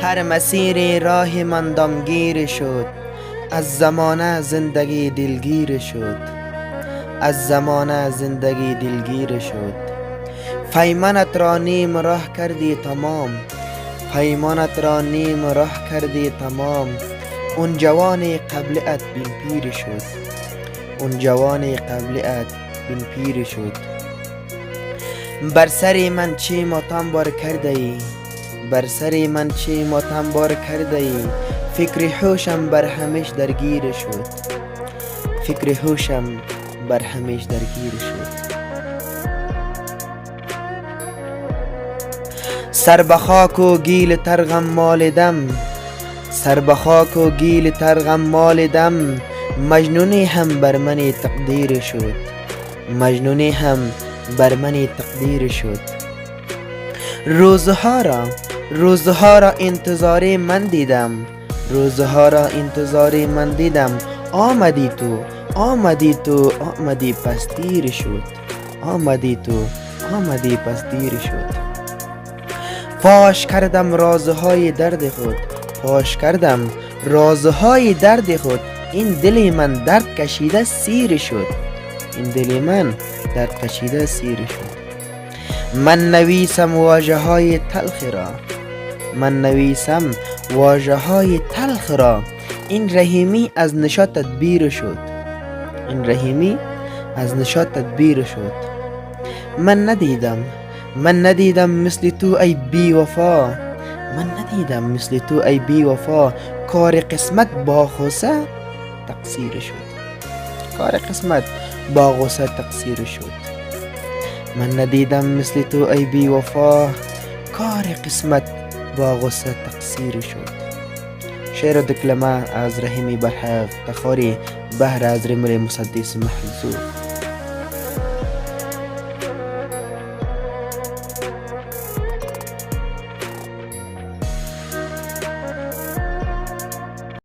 هر مسیر راه من دمگیر شد، از زمانه زندگی دلگیر شد، از زمانه زندگی دلگیر شد. پیمانت را نیم راه کردی تمام، پیمانت را نیم راه کردی تمام. اون جوان قبلت بین پیر شد، اون جوان قبلت بین پیر شد. بر سر من چی ماتم بار کرده ای، بر سر من چی ماتم بار کرده ای. فکر هوشم بر همیش درگیر شد، فکر هوشم بر همیش درگیر شد. سر به خاک و گیل ترغم مالدم، سر به خاک و گیل ترغم مالدم. مجنونی هم بر من تقدیر شد، مجنونی هم بر من تقدیر شد. روزها را انتظار من دیدم، روزها را انتظار من دیدم. آمدی تو، آمدی تو، آمدی پس دیر شد، آمدی تو، آمدی پس دیر شد. فاش کردم رازهای درد خود، فاش کردم رازهای درد خود. این دل من درد کشیده سیر شد، این دل من درد کشیده سیر شد. من نویسم واژه های تلخ را، من نویسم واژه های تلخ را. این رحیمی از نشاطت بیر شد، این رحیمی از نشاطت بیر شد. من ندیدم مثل تو ای بی وفا، من ندیدم مثل تو ای بی وفا. کار قسمت با غصه تقصیر شد، کار قسمت با غصه تقصیر شد. من ندیدم مثل تو ای بی وفا، کار قسمت با غصه تقصیر شد. شعر و دکلمه از رحیمی برحق تخاری بهر از رمل مسدس محذوف.